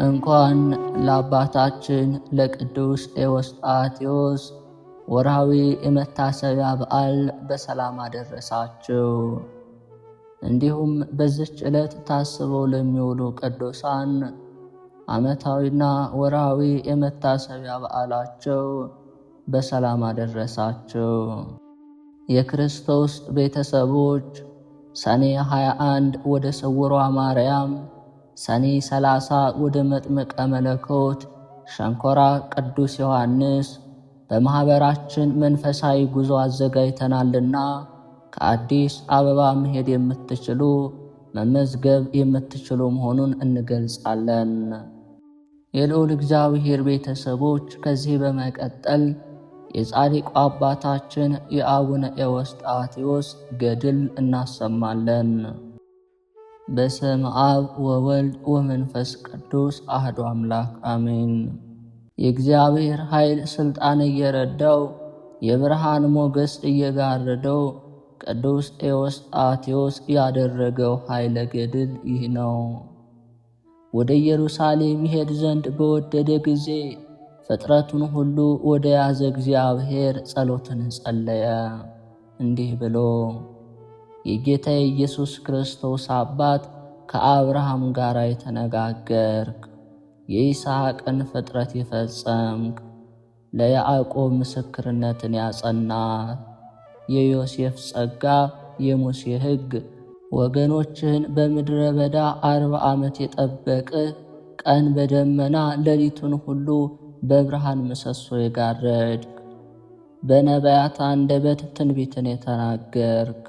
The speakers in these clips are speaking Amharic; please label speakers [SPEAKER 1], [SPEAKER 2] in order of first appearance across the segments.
[SPEAKER 1] እንኳን ለአባታችን ለቅዱስ ኤዎስጣቴዎስ ወርሃዊ የመታሰቢያ በዓል በሰላም አደረሳችሁ። እንዲሁም በዚች ዕለት ታስበው ለሚውሉ ቅዱሳን ዓመታዊና ወርሃዊ የመታሰቢያ በዓላቸው በሰላም አደረሳችሁ። የክርስቶስ ቤተሰቦች ሰኔ 21 ወደ ስውሯ ማርያም፣ ሰኔ 30 ወደ መጥምቀ መለኮት ሸንኮራ ቅዱስ ዮሐንስ በማኅበራችን መንፈሳዊ ጉዞ አዘጋጅተናልና ከአዲስ አበባ መሄድ የምትችሉ መመዝገብ የምትችሉ መሆኑን እንገልጻለን። የልዑል እግዚአብሔር ቤተሰቦች ከዚህ በመቀጠል የጻድቁ አባታችን የአቡነ ኤዎስጣቴዎስ ገድል እናሰማለን። በስመ አብ ወወልድ ወመንፈስ ቅዱስ አሐዱ አምላክ አሜን። የእግዚአብሔር ኃይል ሥልጣን እየረዳው የብርሃን ሞገስ እየጋረደው ቅዱስ ኤዎስጣቴዎስ ያደረገው ኃይለ ገድል ይህ ነው። ወደ ኢየሩሳሌም ይሄድ ዘንድ በወደደ ጊዜ ፍጥረቱን ሁሉ ወደ ያዘ እግዚአብሔር ጸሎትን ጸለየ፣ እንዲህ ብሎ የጌታ ኢየሱስ ክርስቶስ አባት ከአብርሃም ጋር የተነጋገርክ፣ የይስሐቅን ፍጥረት የፈጸምክ፣ ለያዕቆብ ምስክርነትን ያጸና፣ የዮሴፍ ጸጋ የሙሴ ሕግ ወገኖችህን በምድረ በዳ 40 ዓመት የጠበቅህ፣ ቀን በደመና ሌሊቱን ሁሉ በብርሃን ምሰሶ የጋረድክ፣ በነቢያት አንደበት ትንቢትን የተናገርክ፣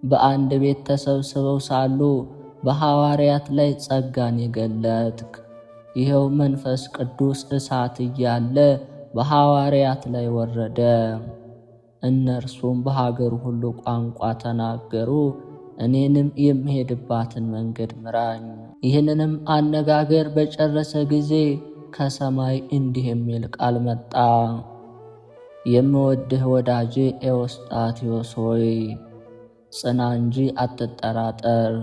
[SPEAKER 1] በአንድ ቤት ተሰብስበው ሳሉ በሐዋርያት ላይ ጸጋን የገለጥክ፣ ይኸው መንፈስ ቅዱስ እሳት እያለ በሐዋርያት ላይ ወረደ። እነርሱም በሀገሩ ሁሉ ቋንቋ ተናገሩ። እኔንም የምሄድባትን መንገድ ምራኝ። ይህንንም አነጋገር በጨረሰ ጊዜ ከሰማይ እንዲህ የሚል ቃል መጣ። የምወድህ ወዳጄ ኤዎስጣቴዎስ ሆይ ጽና እንጂ አትጠራጠር፣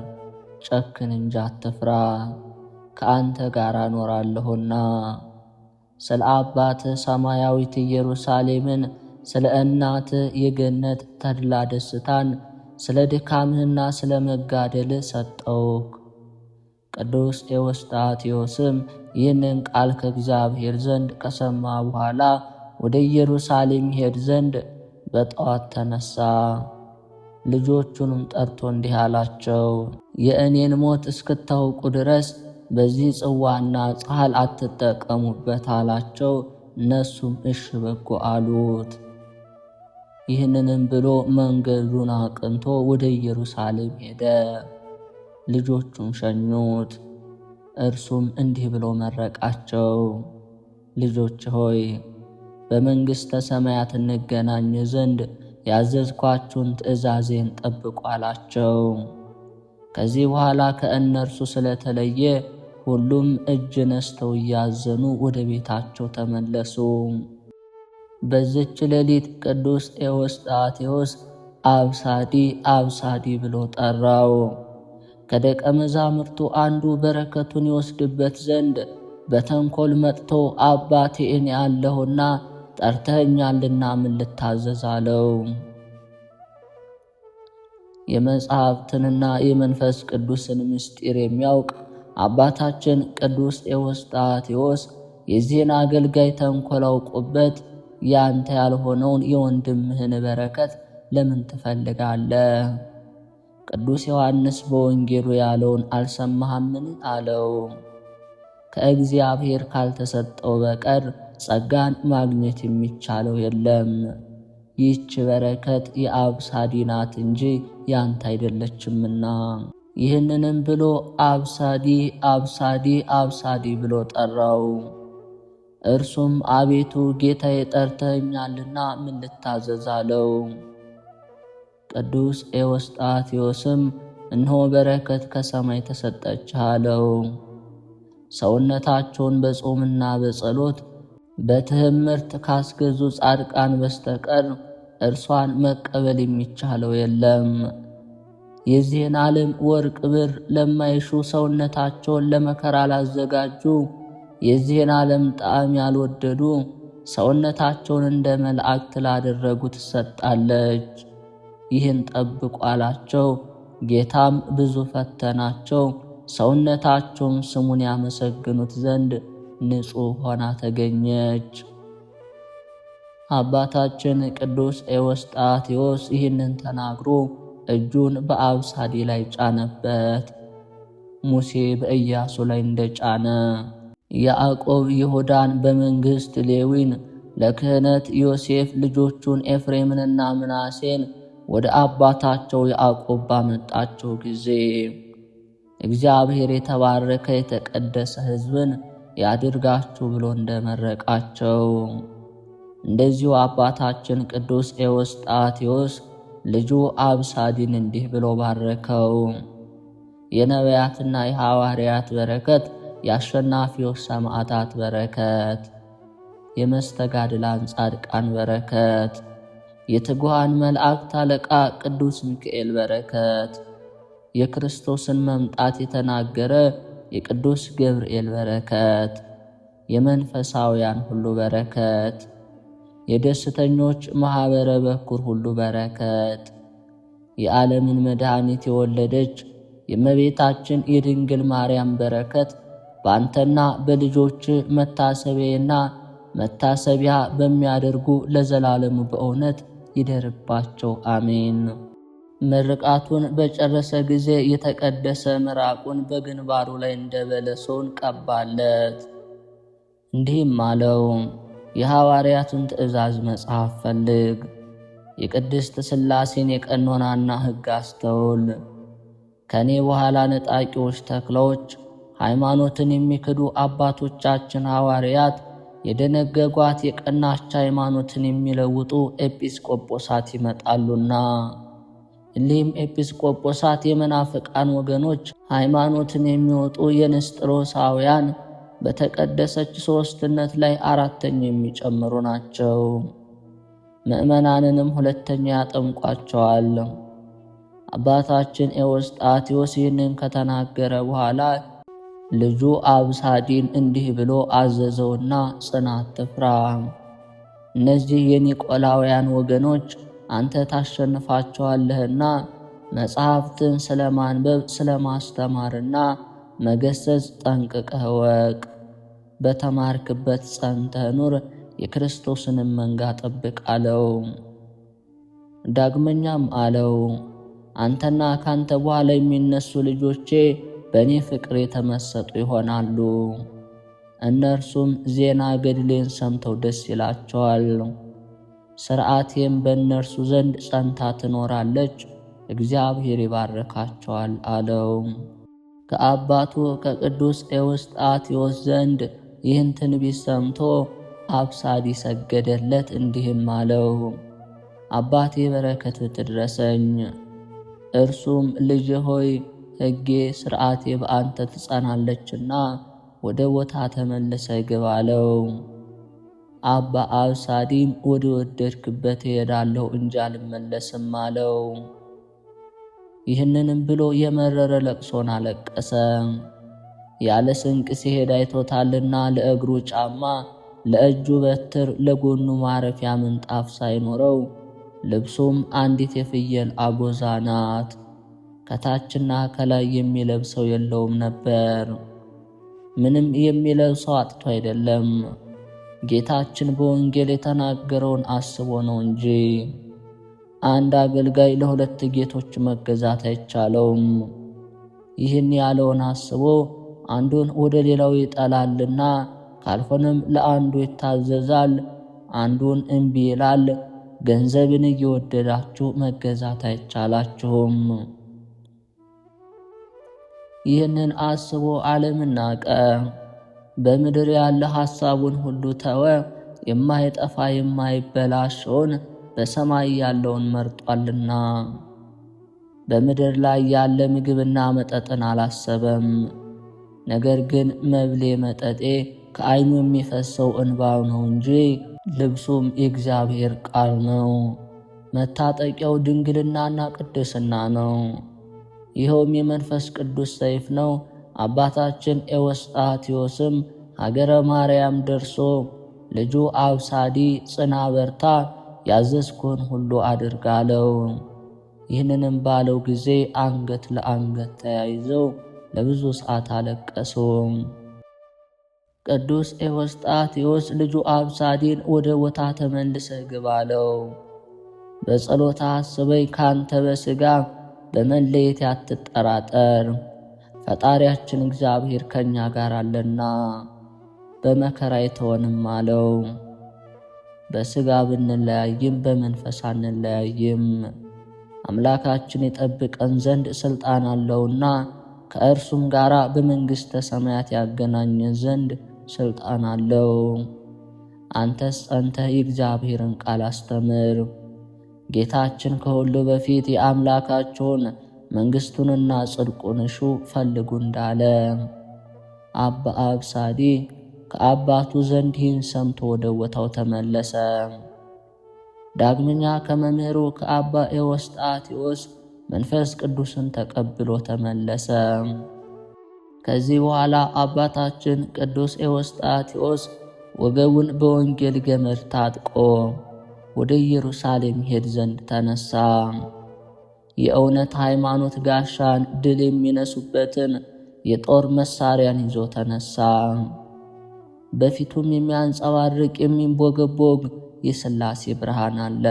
[SPEAKER 1] ጨክን እንጂ አትፍራ፣ ከአንተ ጋር እኖራለሁና። ስለ አባትህ ሰማያዊት ኢየሩሳሌምን፣ ስለ እናትህ የገነት ተድላ ደስታን፣ ስለ ድካምህና ስለ መጋደልህ ሰጠውክ። ቅዱስ ኤዎስጣቴዎስም ይህንን ቃል ከእግዚአብሔር ዘንድ ከሰማ በኋላ ወደ ኢየሩሳሌም ይሄድ ዘንድ በጠዋት ተነሳ። ልጆቹንም ጠርቶ እንዲህ አላቸው፣ የእኔን ሞት እስክታውቁ ድረስ በዚህ ጽዋና ጻሕል አትጠቀሙበት አላቸው። እነሱም እሺ በጎ አሉት። ይህንንም ብሎ መንገዱን አቅንቶ ወደ ኢየሩሳሌም ሄደ። ልጆቹም ሸኙት። እርሱም እንዲህ ብሎ መረቃቸው፣ ልጆች ሆይ በመንግሥተ ሰማያት እንገናኝ ዘንድ ያዘዝኳችሁን ትእዛዜን ጠብቁ አላቸው። ከዚህ በኋላ ከእነርሱ ስለተለየ ሁሉም እጅ ነስተው እያዘኑ ወደ ቤታቸው ተመለሱ። በዚች ሌሊት ቅዱስ ኤዎስጣቴዎስ አብሳዲ አብሳዲ ብሎ ጠራው። ከደቀ መዛሙርቱ አንዱ በረከቱን ይወስድበት ዘንድ በተንኰል መጥቶ አባቴ እኔ አለሁና ጠርተኸኛልና ምን ልታዘዝ አለው። የመጽሐፍትንና የመንፈስ ቅዱስን ምስጢር የሚያውቅ አባታችን ቅዱስ ኤዎስጣቴዎስ የዚህን አገልጋይ ተንኰል አውቆበት ያንተ ያልሆነውን የወንድምህን በረከት ለምን ትፈልጋለህ? ቅዱስ ዮሐንስ በወንጌሉ ያለውን አልሰማህምን? አለው። ከእግዚአብሔር ካልተሰጠው በቀር ጸጋን ማግኘት የሚቻለው የለም። ይህች በረከት የአብሳዲ ናት እንጂ ያንተ አይደለችምና። ይህንንም ብሎ አብሳዲ አብሳዲ አብሳዲ ብሎ ጠራው። እርሱም አቤቱ ጌታዬ ጠርተኸኛልና ምን ልታዘዝ አለው። ቅዱስ ኤዎስጣቴዎስም እነሆ በረከት ከሰማይ ተሰጠች አለው። ሰውነታቸውን በጾምና በጸሎት በትምህርት ካስገዙ ጻድቃን በስተቀር እርሷን መቀበል የሚቻለው የለም። የዚህን ዓለም ወርቅ ብር ለማይሹ ሰውነታቸውን ለመከራ ላዘጋጁ የዚህን ዓለም ጣዕም ያልወደዱ ሰውነታቸውን እንደ መላእክት ላደረጉ ትሰጣለች። ይህን ጠብቁ አላቸው። ጌታም ብዙ ፈተናቸው። ሰውነታቸውም ስሙን ያመሰግኑት ዘንድ ንጹሕ ሆና ተገኘች። አባታችን ቅዱስ ኤዎስጣቴዎስ ይህንን ተናግሮ እጁን በአብሳዲ ላይ ጫነበት፣ ሙሴ በኢያሱ ላይ እንደጫነ። ያዕቆብ ይሁዳን በመንግሥት ሌዊን፣ ለክህነት ዮሴፍ ልጆቹን ኤፍሬምንና ምናሴን ወደ አባታቸው ያዕቆብ ባመጣቸው ጊዜ እግዚአብሔር የተባረከ የተቀደሰ ሕዝብን ያድርጋችሁ ብሎ እንደመረቃቸው እንደዚሁ አባታችን ቅዱስ ኤዎስጣቴዎስ ልጁ አብሳዲን እንዲህ ብሎ ባረከው። የነቢያትና የሐዋርያት በረከት፣ የአሸናፊዎች ሰማዕታት በረከት፣ የመስተጋድላን ጻድቃን በረከት፣ የትጉሃን መላእክት አለቃ ቅዱስ ሚካኤል በረከት፣ የክርስቶስን መምጣት የተናገረ የቅዱስ ገብርኤል በረከት፣ የመንፈሳውያን ሁሉ በረከት፣ የደስተኞች ማኅበረ በኩር ሁሉ በረከት፣ የዓለምን መድኃኒት የወለደች የእመቤታችን የድንግል ማርያም በረከት በአንተና በልጆች መታሰቢያና መታሰቢያ በሚያደርጉ ለዘላለሙ በእውነት ይደርባቸው፣ አሜን። ምርቃቱን በጨረሰ ጊዜ የተቀደሰ ምራቁን በግንባሩ ላይ እንደ በለሶን ቀባለት። እንዲህም አለው፣ የሐዋርያቱን ትእዛዝ መጽሐፍ ፈልግ፣ የቅድስት ሥላሴን የቀኖናና ሕግ አስተውል። ከእኔ በኋላ ነጣቂዎች ተክለዎች፣ ሃይማኖትን የሚክዱ አባቶቻችን ሐዋርያት የደነገጓት የቀናች ሃይማኖትን የሚለውጡ ኤጲስቆጶሳት ይመጣሉና፣ እሊህም ኤጲስቆጶሳት የመናፍቃን ወገኖች ሃይማኖትን የሚወጡ የንስጥሮሳውያን በተቀደሰች ሦስትነት ላይ አራተኛ የሚጨምሩ ናቸው። ምእመናንንም ሁለተኛ ያጠምቋቸዋል። አባታችን ኤዎስጣቴዎስ ይህንን ከተናገረ በኋላ ልጁ አብሳዲን እንዲህ ብሎ አዘዘውና ጽናት ትፍራ። እነዚህ የኒቆላውያን ወገኖች አንተ ታሸንፋቸዋለህና መጽሐፍትን ስለ ማንበብ ስለ ማስተማርና መገሰጽ ጠንቅቀህ ወቅ። በተማርክበት ጸንተህ ኑር፣ የክርስቶስንም መንጋ ጠብቅ አለው። ዳግመኛም አለው፣ አንተና ካንተ በኋላ የሚነሱ ልጆቼ በእኔ ፍቅር የተመሰጡ ይሆናሉ። እነርሱም ዜና ገድሌን ሰምተው ደስ ይላቸዋል። ሥርዓቴም በእነርሱ ዘንድ ጸንታ ትኖራለች፣ እግዚአብሔር ይባርካቸዋል አለው። ከአባቱ ከቅዱስ ኤዎስጣቴዎስ ዘንድ ይህን ትንቢት ሰምቶ አብሳዲ ሰገደለት፣ እንዲህም አለው፣ አባቴ በረከት ትድረሰኝ። እርሱም ልጅ ሆይ ሕጌ ሥርዓቴ በአንተ ትጸናለችና ወደ ቦታ ተመልሰ ግባ አለው። አባ አብሳዲም ወደ ወደድክበት እሄዳለሁ እንጂ አልመለስም አለው። ይህንንም ብሎ የመረረ ለቅሶን አለቀሰ። ያለ ስንቅ ሲሄድ አይቶታልና ለእግሩ ጫማ፣ ለእጁ በትር፣ ለጎኑ ማረፊያ ምንጣፍ ሳይኖረው ልብሱም አንዲት የፍየል አጎዛ ናት። ከታችና ከላይ የሚለብሰው የለውም ነበር። ምንም የሚለብሰው አጥቶ አይደለም፣ ጌታችን በወንጌል የተናገረውን አስቦ ነው እንጂ። አንድ አገልጋይ ለሁለት ጌቶች መገዛት አይቻለውም። ይህን ያለውን አስቦ አንዱን ወደ ሌላው ይጠላልና፣ ካልሆነም ለአንዱ ይታዘዛል፣ አንዱን እምቢ ይላል። ገንዘብን እየወደዳችሁ መገዛት አይቻላችሁም። ይህንን አስቦ ዓለምን ናቀ። በምድር ያለ ሐሳቡን ሁሉ ተወ። የማይጠፋ የማይበላሸውን በሰማይ ያለውን መርጧልና። በምድር ላይ ያለ ምግብና መጠጥን አላሰበም። ነገር ግን መብሌ መጠጤ ከዓይኑ የሚፈሰው እንባው ነው እንጂ ልብሱም የእግዚአብሔር ቃል ነው። መታጠቂያው ድንግልናና ቅድስና ነው። ይኸውም የመንፈስ ቅዱስ ሰይፍ ነው። አባታችን ኤዎስጣቴዎስም ሀገረ ማርያም ደርሶ ልጁ አብሳዲ ጽና በርታ፣ ያዘዝኩህን ሁሉ አድርግ አለው። ይህንንም ባለው ጊዜ አንገት ለአንገት ተያይዘው ለብዙ ሰዓት አለቀሱ። ቅዱስ ኤዎስጣቴዎስ ልጁ አብሳዲን ወደ ቦታ ተመልሰህ ግባ አለው። በጸሎታ አስበኝ፣ ካንተ በሥጋ በመለየት አትጠራጠር። ፈጣሪያችን እግዚአብሔር ከኛ ጋር አለና በመከራ አይተወንም አለው። በሥጋ ብንለያይም በመንፈስ አንለያይም። አምላካችን የጠብቀን ዘንድ ሥልጣን አለውና ከእርሱም ጋር በመንግሥተ ሰማያት ያገናኘን ዘንድ ሥልጣን አለው። አንተስ ጸንተህ የእግዚአብሔርን ቃል አስተምር። ጌታችን ከሁሉ በፊት የአምላካችሁን መንግሥቱንና ጽድቁን እሹ ፈልጉ እንዳለ አባ አብሳዲ ከአባቱ ዘንድ ይህን ሰምቶ ወደ ቦታው ተመለሰ። ዳግመኛ ከመምህሩ ከአባ ኤዎስጣቴዎስ መንፈስ ቅዱስን ተቀብሎ ተመለሰ። ከዚህ በኋላ አባታችን ቅዱስ ኤዎስጣቴዎስ ወገቡን በወንጌል ገመድ ታጥቆ ወደ ኢየሩሳሌም ሄድ ዘንድ ተነሳ። የእውነት ሃይማኖት ጋሻን ድል የሚነሱበትን የጦር መሳሪያን ይዞ ተነሳ። በፊቱም የሚያንጸባርቅ የሚንቦገቦግ የሥላሴ ብርሃን አለ።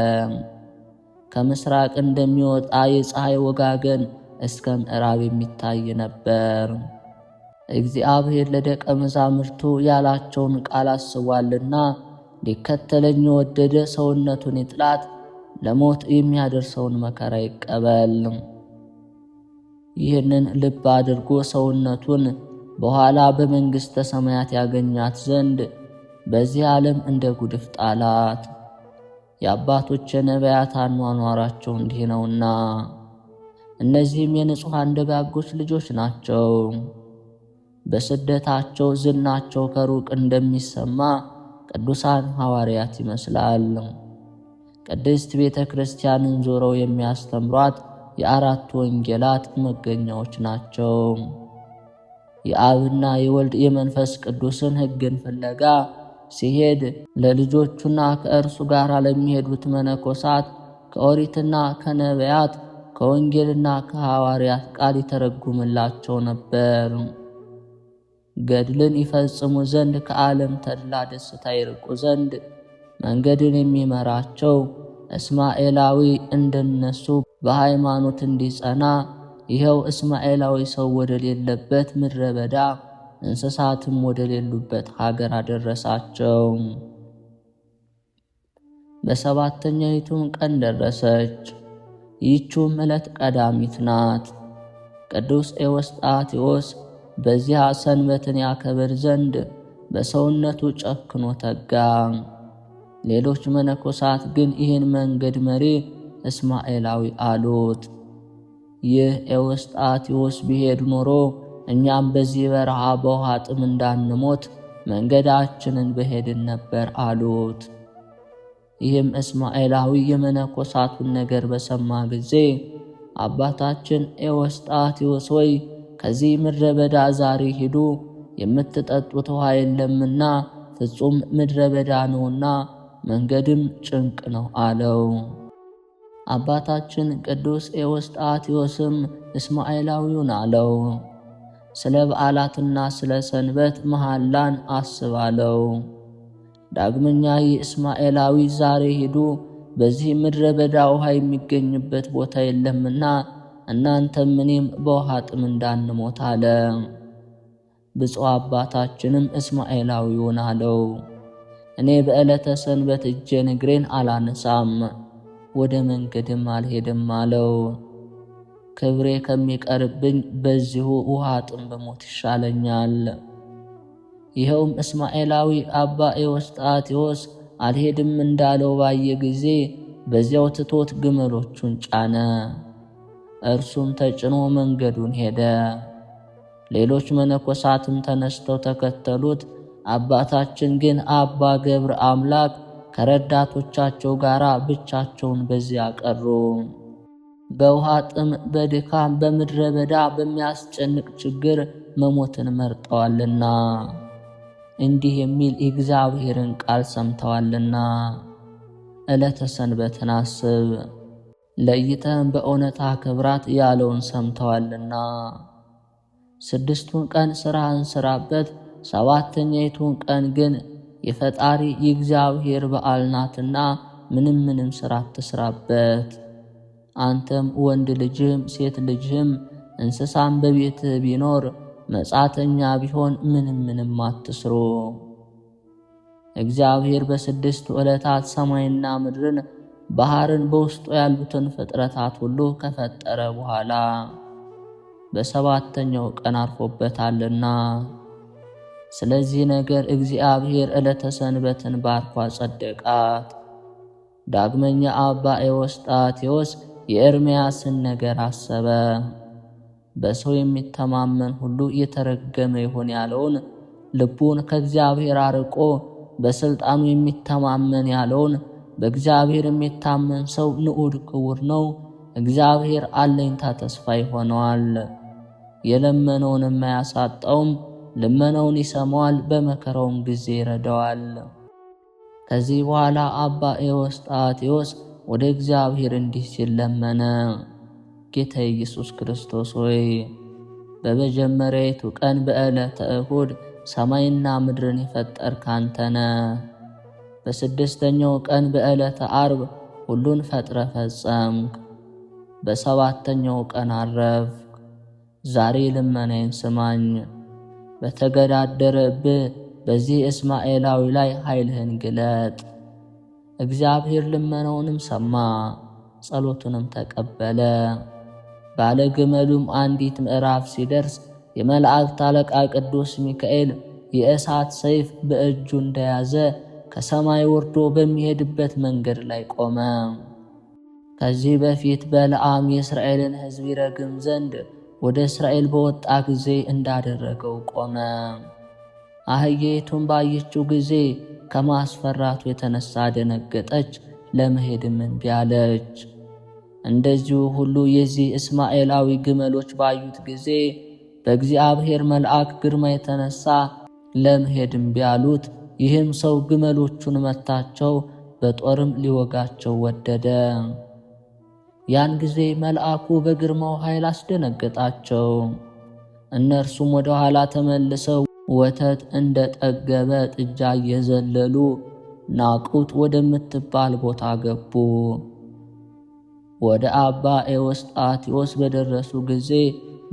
[SPEAKER 1] ከምስራቅ እንደሚወጣ የፀሐይ ወጋገን እስከ ምዕራብ የሚታይ ነበር። እግዚአብሔር ለደቀ መዛሙርቱ ያላቸውን ቃል አስቧልና ሊከተለኝ የወደደ ሰውነቱን ይጥላት፣ ለሞት የሚያደርሰውን መከራ ይቀበል። ይህንን ልብ አድርጎ ሰውነቱን በኋላ በመንግሥተ ሰማያት ያገኛት ዘንድ በዚህ ዓለም እንደ ጉድፍ ጣላት። የአባቶች የነቢያት አኗኗራቸው እንዲህ ነውና፣ እነዚህም የንጹሐን ደጋጎች ልጆች ናቸው። በስደታቸው ዝናቸው ከሩቅ እንደሚሰማ ቅዱሳን ሐዋርያት ይመስላል። ቅድስት ቤተ ክርስቲያንን ዞረው የሚያስተምሯት የአራቱ ወንጌላት መገኛዎች ናቸው። የአብና የወልድ የመንፈስ ቅዱስን ሕግን ፍለጋ ሲሄድ ለልጆቹና ከእርሱ ጋር ለሚሄዱት መነኮሳት ከኦሪትና ከነቢያት ከወንጌልና ከሐዋርያት ቃል ይተረጉምላቸው ነበር። ገድልን ይፈጽሙ ዘንድ ከዓለም ተድላ ደስታ ይርቁ ዘንድ መንገድን የሚመራቸው እስማኤላዊ እንደነሱ በሃይማኖት እንዲጸና ይኸው እስማኤላዊ ሰው ወደሌለበት ምድረ በዳ እንስሳትም ወደሌሉበት ሀገር አደረሳቸው። በሰባተኛይቱም ቀን ደረሰች። ይህችውም ዕለት ቀዳሚት ናት። ቅዱስ ኤዎስጣቴዎስ በዚያ ሰንበትን ያከብር ዘንድ በሰውነቱ ጨክኖ ተጋ። ሌሎች መነኮሳት ግን ይህን መንገድ መሪ እስማኤላዊ አሉት። ይህ ኤዎስጣቴዎስ ቢሄድ ኖሮ እኛም በዚህ በረሃ በውሃ ጥም እንዳንሞት መንገዳችንን በሄድን ነበር አሉት። ይህም እስማኤላዊ የመነኮሳቱን ነገር በሰማ ጊዜ አባታችን ኤዎስጣቴዎስ ሆይ ከዚህ ምድረ በዳ ዛሬ ሂዱ፣ የምትጠጡት ውሃ የለምና ፍጹም ምድረ በዳ ነውና መንገድም ጭንቅ ነው አለው። አባታችን ቅዱስ ኤዎስጣቴዎስም እስማኤላዊውን አለው፣ ስለ በዓላትና ስለ ሰንበት መሐላን አስባለው። ዳግመኛ የእስማኤላዊ ዛሬ ሂዱ፣ በዚህ ምድረ በዳ ውሃ የሚገኝበት ቦታ የለምና እናንተም እኔም በውሃ ጥም እንዳንሞት አለ። ብፁዕ አባታችንም እስማኤላዊውን አለው፣ እኔ በዕለተ ሰንበት እጄን እግሬን አላነሳም፣ ወደ መንገድም አልሄድም አለው። ክብሬ ከሚቀርብኝ በዚሁ ውሃ ጥም በሞት ይሻለኛል። ይኸውም እስማኤላዊ አባ ኤዎስጣቴዎስ አልሄድም እንዳለው ባየ ጊዜ በዚያው ትቶት ግመሎቹን ጫነ። እርሱም ተጭኖ መንገዱን ሄደ። ሌሎች መነኮሳትም ተነስተው ተከተሉት። አባታችን ግን አባ ገብረ አምላክ ከረዳቶቻቸው ጋር ብቻቸውን በዚያ ቀሩ። በውሃ ጥም፣ በድካም፣ በምድረ በዳ በሚያስጨንቅ ችግር መሞትን መርጠዋልና እንዲህ የሚል የእግዚአብሔርን ቃል ሰምተዋልና። ዕለተ ሰንበትን አስብ፣ ለይተህም በእውነት አክብራት ያለውን ሰምተዋልና። 6ቱን ቀን ሥራህን ሥራበት፣ 7ተኛይቱን ቀን ግን የፈጣሪ የእግዚአብሔር በዓል ናትና ምንም ሥራ አትሥራበት። አንተም ወንድ ልጅህም ሴት ልጅህም እንስሳም በቤትህ ቢኖር መጻተኛ ቢሆን ምንም አትስሩ። እግዚአብሔር በ6 ዕለታት ሰማይና ምድርን ባሕርን በውስጡ ያሉትን ፍጥረታት ሁሉ ከፈጠረ በኋላ በ7ተኛው ቀን አርፎበታልና። ስለዚህ ነገር እግዚአብሔር ዕለተ ሰንበትን ባርኮ አጸደቃት። ዳግመኛ አባ ኤዎስጣቴዎስ የኤርምያስን ነገር አሰበ። በሰው የሚተማመን ሁሉ የተረገመ ይሁን ያለውን ልቡን ከእግዚአብሔር አርቆ በሥልጣኑ የሚተማመን ያለውን በእግዚአብሔር የሚታመን ሰው ንዑድ ክቡር ነው፣ እግዚአብሔር አለኝታ ተስፋ ይሆነዋል። የለመነውንም አያሳጣውም፣ ልመናውን ይሰማዋል፣ በመከራውም ጊዜ ይረዳዋል። ከዚህ በኋላ አባ ኤዎስጣቴዎስ ወደ እግዚአብሔር እንዲህ ሲል ለመነ። ጌታ ኢየሱስ ክርስቶስ ሆይ በመጀመሪያይቱ ቀን በዕለተ እሁድ ሰማይና ምድርን የፈጠርክ አንተ ነህ። በ6ኛው ቀን በዕለተ ዓርብ ሁሉን ፈጥረ ፈጸምክ። በ7ኛው ቀን አረፍክ። ዛሬ ልመናዬን ስማኝ። በተገዳደረብህ በዚህ እስማኤላዊ ላይ ኃይልህን ግለጥ። እግዚአብሔር ልመናውንም ሰማ፣ ጸሎቱንም ተቀበለ። ባለ ግመሉም አንዲት ምዕራፍ ሲደርስ የመላእክት አለቃ ቅዱስ ሚካኤል የእሳት ሰይፍ በእጁ እንደያዘ ከሰማይ ወርዶ በሚሄድበት መንገድ ላይ ቆመ። ከዚህ በፊት በለዓም የእስራኤልን ሕዝብ ይረግም ዘንድ ወደ እስራኤል በወጣ ጊዜ እንዳደረገው ቆመ። አህያይቱን ባየችው ጊዜ ከማስፈራቱ የተነሳ ደነገጠች፣ ለመሄድም እምቢ አለች። እንደዚሁ ሁሉ የዚህ እስማኤላዊ ግመሎች ባዩት ጊዜ በእግዚአብሔር መልአክ ግርማ የተነሳ ለመሄድ እምቢ አሉት። ይህም ሰው ግመሎቹን መታቸው፣ በጦርም ሊወጋቸው ወደደ። ያን ጊዜ መልአኩ በግርማው ኃይል አስደነገጣቸው። እነርሱም ወደ ኋላ ተመልሰው ወተት እንደ ጠገበ ጥጃ እየዘለሉ ናቁት ወደምትባል ቦታ ገቡ። ወደ አባ ኤዎስጣቴዎስ በደረሱ ጊዜ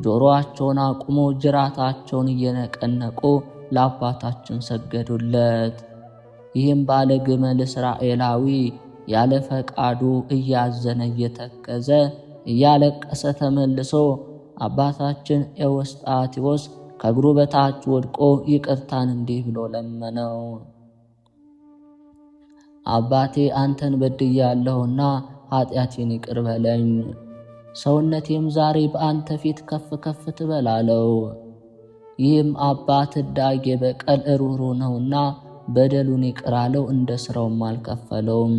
[SPEAKER 1] ጆሮአቸውን አቁመው ጅራታቸውን እየነቀነቁ ለአባታችን ሰገዱለት። ይህም ባለ ግመል እስራኤላዊ ያለ ፈቃዱ እያዘነ እየተከዘ እያለቀሰ ተመልሶ አባታችን ኤዎስጣቴዎስ ከእግሩ በታች ወድቆ ይቅርታን እንዲህ ብሎ ለመነው። አባቴ አንተን በድያለሁና ኃጢአቴን ይቅር በለኝ። ሰውነቴም ዛሬ በአንተ ፊት ከፍ ከፍ ትበላለው። ይህም አባት ሕዳጌ በቀል ሩህሩህ ነውና በደሉን ይቅር አለው፣ እንደ ሥራውም አልከፈለውም።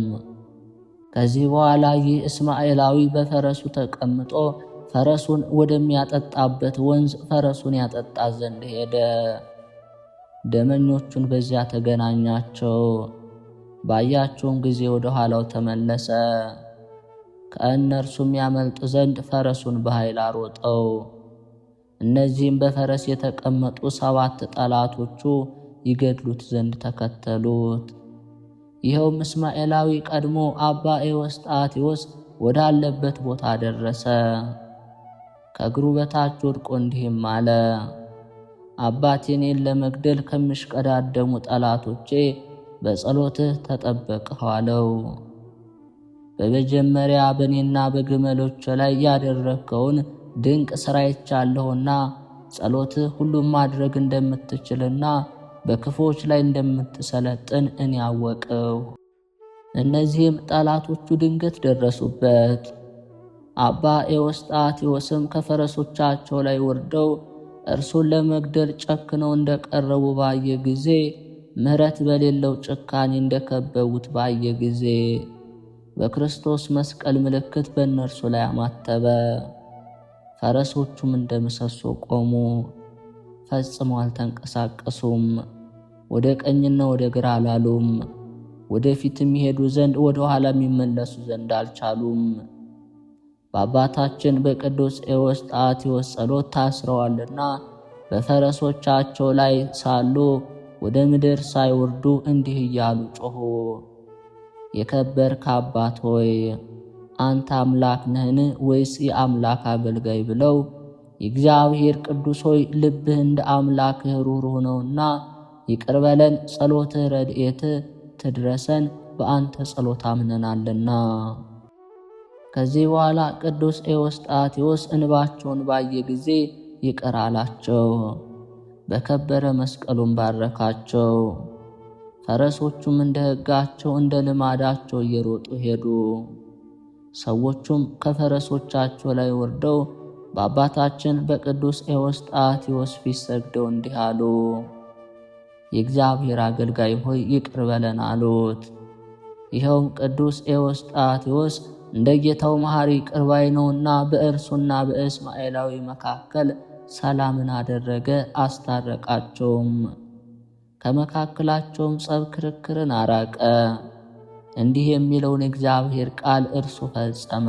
[SPEAKER 1] ከዚህ በኋላ ይህ እስማኤላዊ በፈረሱ ተቀምጦ ፈረሱን ወደሚያጠጣበት ወንዝ ፈረሱን ያጠጣ ዘንድ ሄደ። ደመኞቹን በዚያ ተገናኛቸው። ባያቸውም ጊዜ ወደ ኋላው ተመለሰ። ከእነርሱም ያመልጥ ዘንድ ፈረሱን በኃይል አሮጠው። እነዚህም በፈረስ የተቀመጡ 7 ጠላቶቹ ይገድሉት ዘንድ ተከተሉት። ይኸውም እስማኤላዊ ቀድሞ አባ ኤዎስጣቴዎስ ወዳለበት ቦታ ደረሰ። ከእግሩ በታች ወድቆ እንዲህም አለ፣ አባቴን ለመግደል ከሚሽቀዳደሙ ጠላቶቼ በጸሎትህ ተጠበቅህ አለው። በመጀመሪያ በእኔና በግመሎች ላይ ያደረግከውን ድንቅ ሥራ አይቻለሁና ጸሎትህ ሁሉም ማድረግ እንደምትችልና በክፉዎች ላይ እንደምትሰለጥን እኔ አወቅሁ። እነዚህም ጠላቶቹ ድንገት ደረሱበት። አባ ኤዎስጣቴዎስም ከፈረሶቻቸው ላይ ወርደው እርሱን ለመግደል ጨክነው እንደቀረቡ ባየ ጊዜ፣ ምሕረት በሌለው ጭካኔ እንደከበቡት ባየ ጊዜ በክርስቶስ መስቀል ምልክት በእነርሱ ላይ አማተበ። ፈረሶቹም እንደ ምሰሶ ቆሙ፣ ፈጽመው አልተንቀሳቀሱም። ወደ ቀኝና ወደ ግራ አላሉም። ወደ ፊት የሚሄዱ ዘንድ ወደ ኋላ የሚመለሱ ዘንድ አልቻሉም። በአባታችን በቅዱስ ኤዎስጣቴዎስ ጸሎት ታስረዋልና በፈረሶቻቸው ላይ ሳሉ ወደ ምድር ሳይወርዱ እንዲህ እያሉ ጮኹ። የከበርክ አባት ሆይ አንተ አምላክ ነህን ወይስ የአምላክ አገልጋይ? ብለው የእግዚአብሔር ቅዱስ ሆይ ልብህ እንደ አምላክህ ሩህሩህ ነውና ይቅር በለን፣ ጸሎትህ ረድኤትህ ትድረሰን፣ በአንተ ጸሎት አምነናልና። ከዚህ በኋላ ቅዱስ ኤዎስጣቴዎስ እንባቸውን ባየ ጊዜ ይቅር አላቸው፣ በከበረ መስቀሉን ባረካቸው። ፈረሶቹም እንደ ሕጋቸው እንደ ልማዳቸው እየሮጡ ሄዱ። ሰዎቹም ከፈረሶቻቸው ላይ ወርደው በአባታችን በቅዱስ ኤዎስጣቴዎስ ፊት ሰግደው እንዲህ አሉ። የእግዚአብሔር አገልጋይ ሆይ ይቅር በለን አሉት። ይኸውም ቅዱስ ኤዎስጣቴዎስ እንደ ጌታው መሐሪ ይቅር ባይ ነውና በእርሱና በእስማኤላዊ መካከል ሰላምን አደረገ፣ አስታረቃቸውም። ከመካከላቸውም ጸብ ክርክርን አራቀ። እንዲህ የሚለውን እግዚአብሔር ቃል እርሱ ፈጸመ።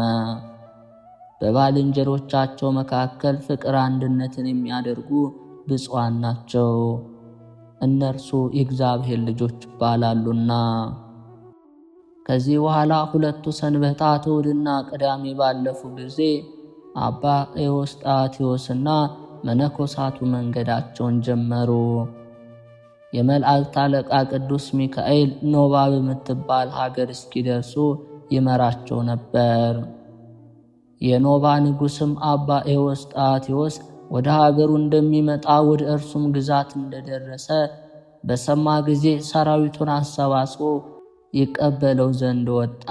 [SPEAKER 1] በባልንጀሮቻቸው መካከል ፍቅር አንድነትን የሚያደርጉ ብፁዓን ናቸው፣ እነርሱ የእግዚአብሔር ልጆች ይባላሉና። ከዚህ በኋላ ሁለቱ ሰንበታት እሑድና ቅዳሜ ባለፉ ጊዜ አባ ኤዎስጣቴዎስና መነኮሳቱ መንገዳቸውን ጀመሩ። የመላእክት አለቃ ቅዱስ ሚካኤል ኖባ በምትባል ሀገር እስኪደርሱ ይመራቸው ነበር። የኖባ ንጉሥም አባ ኤዎስጣቴዎስ ወደ ሀገሩ እንደሚመጣ ወደ እርሱም ግዛት እንደደረሰ በሰማ ጊዜ ሰራዊቱን አሰባስቦ ይቀበለው ዘንድ ወጣ።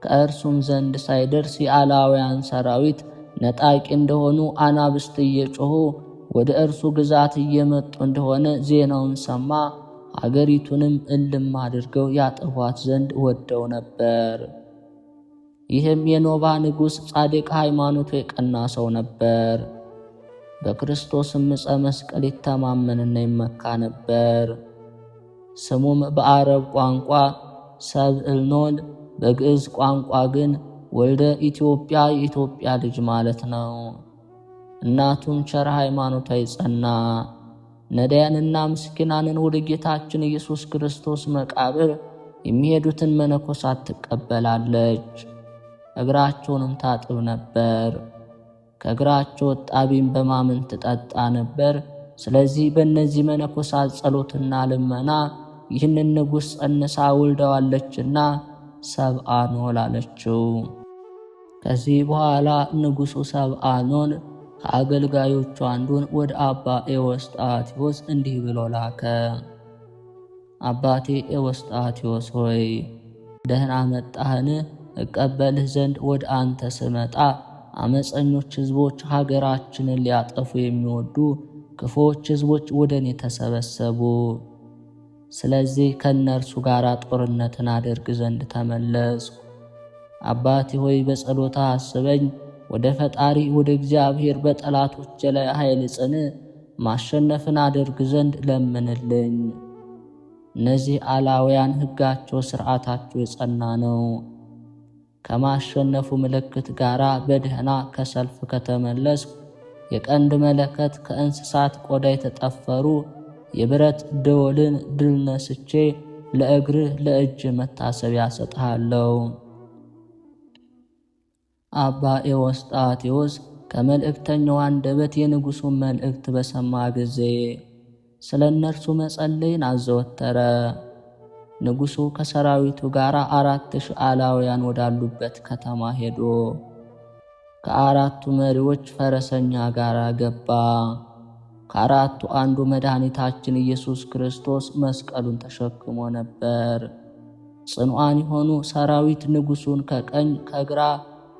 [SPEAKER 1] ከእርሱም ዘንድ ሳይደርስ የአላውያን ሰራዊት ነጣቂ እንደሆኑ አናብስት እየጮኹ ወደ እርሱ ግዛት እየመጡ እንደሆነ ዜናውን ሰማ። አገሪቱንም እልም አድርገው ያጠፏት ዘንድ ወደው ነበር። ይህም የኖባ ንጉሥ ጻድቅ ሃይማኖቱ የቀና ሰው ነበር። በክርስቶስም ዕፀ መስቀል ይተማመንና ይመካ ነበር። ስሙም በአረብ ቋንቋ ሰብእልኖን፣ በግዕዝ ቋንቋ ግን ወልደ ኢትዮጵያ የኢትዮጵያ ልጅ ማለት ነው። እናቱም ቸር ሃይማኖቷ የጸና ነዳያንና ምስኪናንን ወደ ጌታችን ኢየሱስ ክርስቶስ መቃብር የሚሄዱትን መነኮሳት ትቀበላለች። እግራቸውንም ታጥብ ነበር። ከእግራቸው እጣቢም በማመን ትጠጣ ነበር። ስለዚህ በእነዚህ መነኮሳት ጸሎትና ልመና ይህንን ንጉሥ ጸንሳ ወልደዋለችና ሰብአኖል አለችው። ከዚህ በኋላ ንጉሡ ሰብአኖል ከአገልጋዮቹ አንዱን ወደ አባ ኤዎስጣቴዎስ እንዲህ ብሎ ላከ። አባቴ ኤዎስጣቴዎስ ሆይ ደህና መጣህን? እቀበልህ ዘንድ ወደ አንተ ስመጣ አመፀኞች ሕዝቦች፣ ሀገራችንን ሊያጠፉ የሚወዱ ክፉዎች ሕዝቦች ወደ እኔ ተሰበሰቡ። ስለዚህ ከእነርሱ ጋር ጦርነትን አደርግ ዘንድ ተመለስኩ። አባቴ ሆይ በጸሎታ አስበኝ። ወደ ፈጣሪ ወደ እግዚአብሔር በጠላቶቼ ላይ ኃይል ጽን ማሸነፍን አደርግ ዘንድ ለምንልኝ። እነዚህ አላውያን ሕጋቸው ሥርዓታቸው የጸና ነው። ከማሸነፉ ምልክት ጋር በደህና ከሰልፍ ከተመለስኩ የቀንድ መለከት ከእንስሳት ቆዳ የተጠፈሩ የብረት ደወልን ድል ነስቼ ለእግርህ ለእጅ መታሰቢያ ሰጥሃለሁ። አባ ኤዎስጣቴዎስ ከመልእክተኛው አንደበት የንጉሡን መልእክት በሰማ ጊዜ ስለ እነርሱ መጸለይን አዘወተረ። ንጉሡ ከሰራዊቱ ጋር 4000 አላውያን ወዳሉበት ከተማ ሄዶ ከአራቱ መሪዎች ፈረሰኛ ጋር ገባ። ከአራቱ አንዱ መድኃኒታችን ኢየሱስ ክርስቶስ መስቀሉን ተሸክሞ ነበር። ጽኑዓን የሆኑ ሰራዊት ንጉሡን ከቀኝ ከግራ